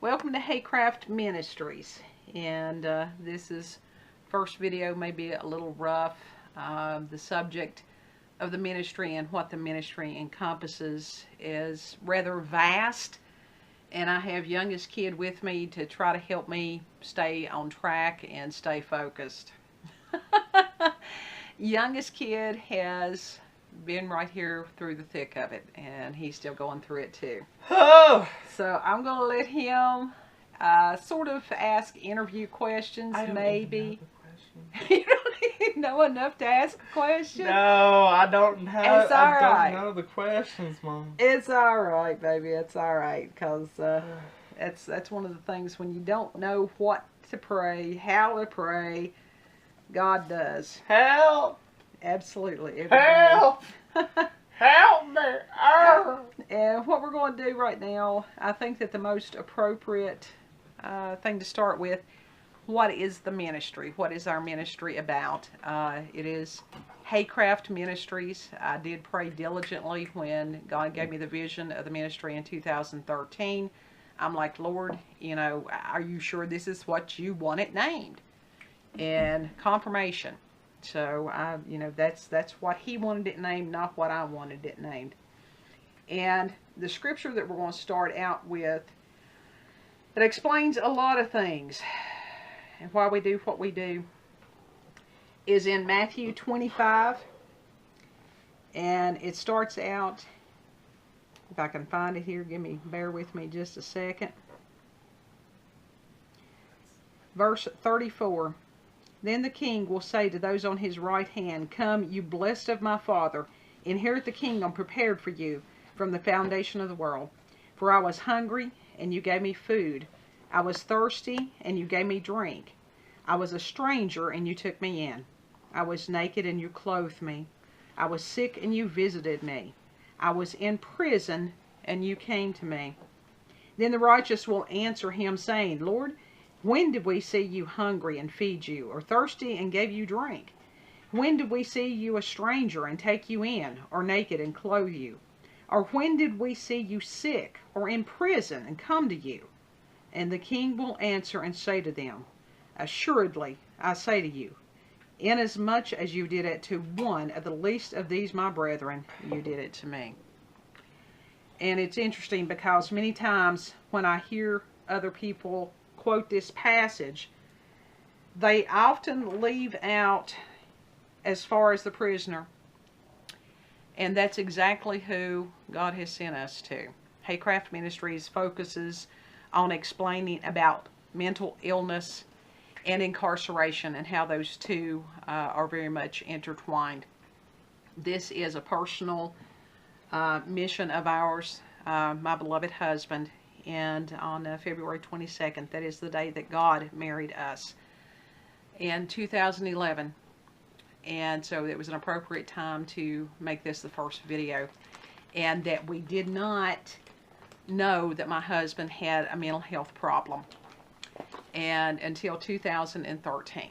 Welcome to Haycraft Ministries, and this is first video, may be a little rough. The subject of the ministry and what the ministry encompasses is rather vast, and I have youngest kid with me to try to help me stay on track and stay focused. Youngest kid has been right here through the thick of it, and he's still going through it too. Oh! So I'm going to let him sort of ask interview questions, maybe. You don't even know enough to ask a question? No, I don't have. It's all right. I don't know the questions, Mom. It's all right, baby. It's all right, because that's one of the things when you don't know what to pray, how to pray, God does. Help! Absolutely. Help! Help me! Oh. And what we're going to do right now, I think that the most appropriate thing to start with, what is the ministry? What is our ministry about? It is Haycraft Ministries. I did pray diligently when God gave me the vision of the ministry in 2013. I'm like, Lord, you know, are you sure this is what you want it named? And confirmation. So, you know, that's what he wanted it named, not what I wanted it named. And the scripture that we're going to start out with, it explains a lot of things and why we do what we do, is in Matthew 25. And it starts out, if I can find it here, bear with me just a second. Verse 34. Then the king will say to those on his right hand, Come, you blessed of my Father, inherit the kingdom prepared for you from the foundation of the world. For I was hungry, and you gave me food. I was thirsty, and you gave me drink. I was a stranger, and you took me in. I was naked, and you clothed me. I was sick, and you visited me. I was in prison, and you came to me. Then the righteous will answer him, saying, Lord, when did we see you hungry and feed you, or thirsty and gave you drink? When did we see you a stranger and take you in, or naked and clothe you? Or when did we see you sick or in prison and come to you? And the king will answer and say to them, Assuredly, I say to you, inasmuch as you did it to one of the least of these my brethren, you did it to me. And it's interesting because many times when I hear other people quote this passage, they often leave out as far as the prisoner, and that's exactly who God has sent us to. Haycraft Ministries focuses on explaining about mental illness and incarceration and how those two are very much intertwined. This is a personal mission of ours. My beloved husband, and on February 22nd, that is the day that God married us in 2011. And so it was an appropriate time to make this the first video. And that we did not know that my husband had a mental health problem and until 2013.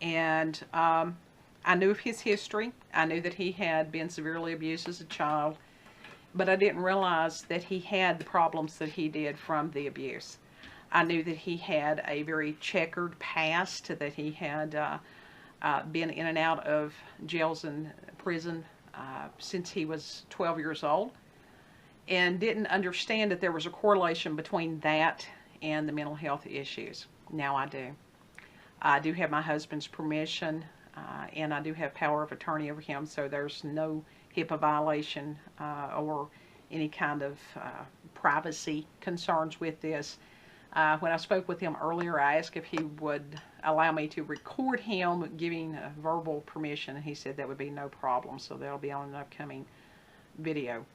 And I knew of his history. I knew that he had been severely abused as a child, but I didn't realize that he had the problems that he did from the abuse. I knew that he had a very checkered past, that he had been in and out of jails and prison since he was 12 years old, and didn't understand that there was a correlation between that and the mental health issues. Now I do. I do have my husband's permission, and I do have power of attorney over him, so there's no HIPAA violation or any kind of privacy concerns with this. When I spoke with him earlier, I asked if he would allow me to record him giving verbal permission, and he said that would be no problem, so that'll be on an upcoming video.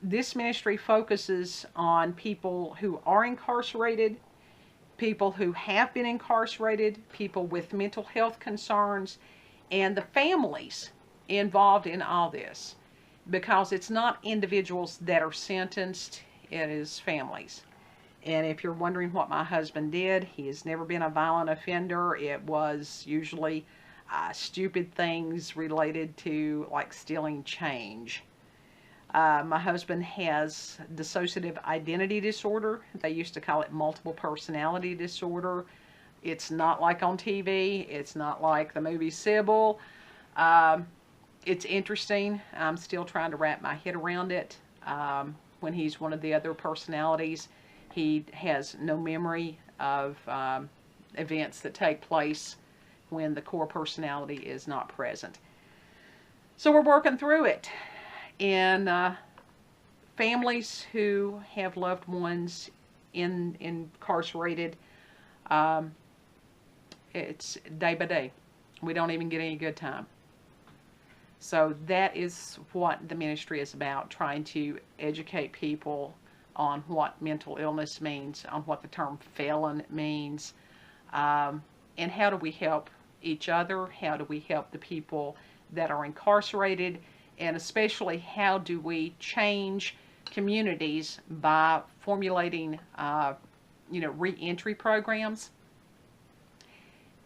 This ministry focuses on people who are incarcerated, people who have been incarcerated, people with mental health concerns, and the families involved in all this, because it's not individuals that are sentenced, it is families. And if you're wondering what my husband did, he has never been a violent offender. It was usually stupid things related to like stealing change. My husband has dissociative identity disorder. They used to call it multiple personality disorder. It's not like on TV. It's not like the movie Sybil. It's interesting. I'm still trying to wrap my head around it. When he's one of the other personalities, he has no memory of events that take place when the core personality is not present. So we're working through it. And families who have loved ones incarcerated, it's day by day. We don't even get any good time. So that is what the ministry is about, trying to educate people on what mental illness means, on what the term felon means, and how do we help each other, how do we help the people that are incarcerated, and especially how do we change communities by formulating, re-entry programs.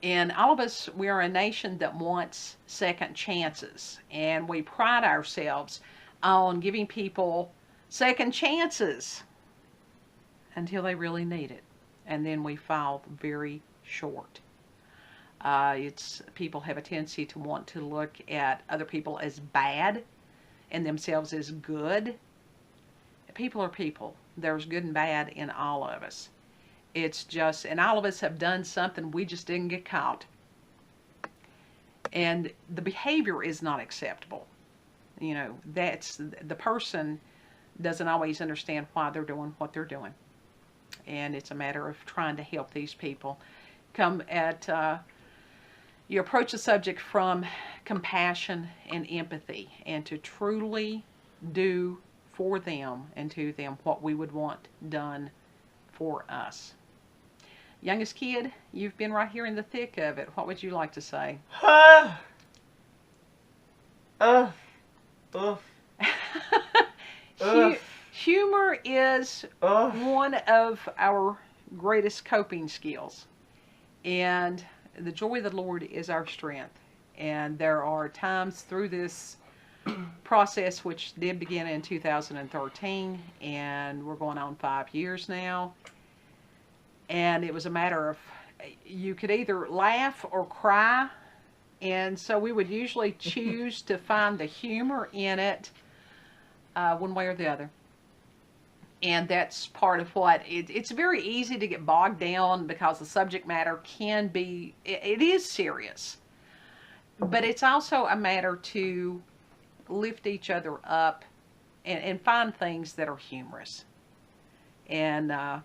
And all of us, we are a nation that wants second chances, and we pride ourselves on giving people second chances until they really need it, and then we fall very short. People have a tendency to want to look at other people as bad and themselves as good. People are people. There's good and bad in all of us. It's just, and all of us have done something, we just didn't get caught. And the behavior is not acceptable. That's, the person doesn't always understand why they're doing what they're doing. And it's a matter of trying to help these people you approach the subject from compassion and empathy, and to truly do for them and to them what we would want done for us. Youngest kid, you've been right here in the thick of it. What would you like to say? Humor is one of our greatest coping skills. And the joy of the Lord is our strength. And there are times through this process, which did begin in 2013, and we're going on 5 years now. And it was a matter of, you could either laugh or cry. And so we would usually choose to find the humor in it one way or the other. And that's part of what, it's very easy to get bogged down because the subject matter can be, it is serious. But it's also a matter to lift each other up and find things that are humorous. And, I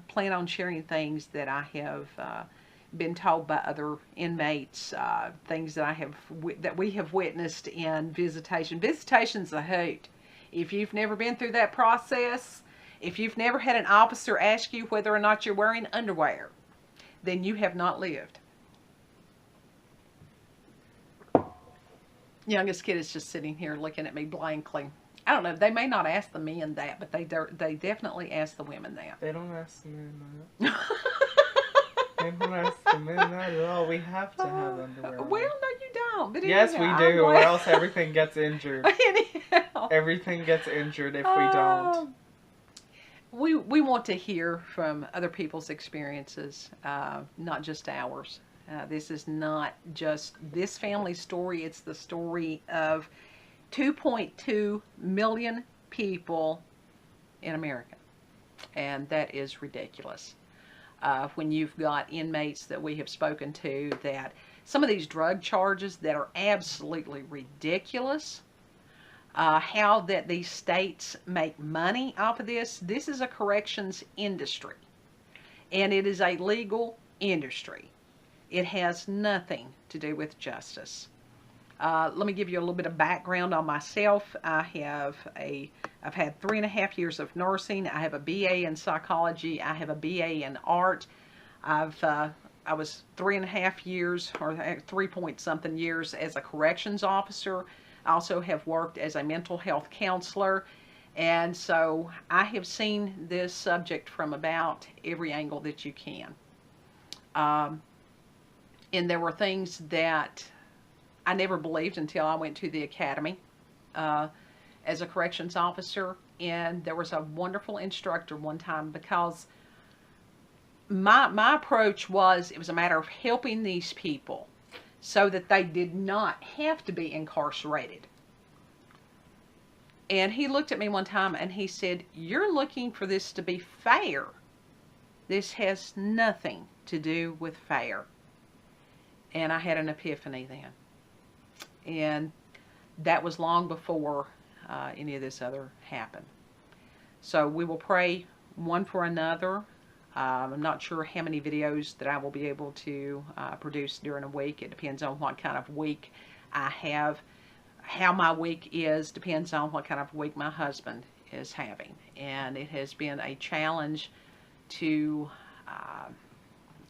plan on sharing things that I have been told by other inmates, things that we have witnessed in visitation. Visitation's a hoot. If you've never been through that process, if you've never had an officer ask you whether or not you're wearing underwear, then you have not lived. Youngest kid is just sitting here looking at me blankly. I don't know, they may not ask the men that, but they definitely ask the women that. They don't ask the men that. They don't ask the men that at all. We have to have underwear on. Well, no, you don't. But yes, we do, or else everything gets injured. Anyhow. Everything gets injured if we don't. We want to hear from other people's experiences, not just ours. This is not just this family's story. It's the story of 2.2 million people in America. And that is ridiculous. When you've got inmates that we have spoken to, that some of these drug charges that are absolutely ridiculous, how that these states make money off of this. This is a corrections industry, and it is a legal industry. It has nothing to do with justice. Let me give you a little bit of background on myself. I've had 3.5 years of nursing. I have a BA in psychology. I have a BA in art. I was 3.5 years, or 3-point-something years as a corrections officer. I also have worked as a mental health counselor. And so I have seen this subject from about every angle that you can. And there were things that I never believed until I went to the academy. as a corrections officer, and there was a wonderful instructor one time, because my approach was, it was a matter of helping these people so that they did not have to be incarcerated. And he looked at me one time and he said, "You're looking for this to be fair. This has nothing to do with fair." And I had an epiphany then. And that was long before any of this other happened. So we will pray one for another. I'm not sure how many videos that I will be able to produce during a week. It depends on what kind of week I have. How my week is depends on what kind of week my husband is having. And it has been a challenge to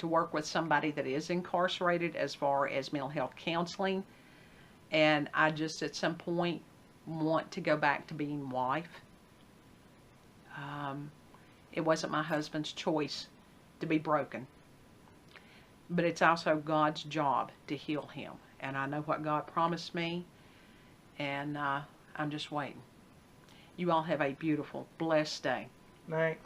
work with somebody that is incarcerated as far as mental health counseling. And I just at some point want to go back to being wife. It wasn't my husband's choice to be broken. But it's also God's job to heal him. And I know what God promised me. And I'm just waiting. You all have a beautiful, blessed day. Night.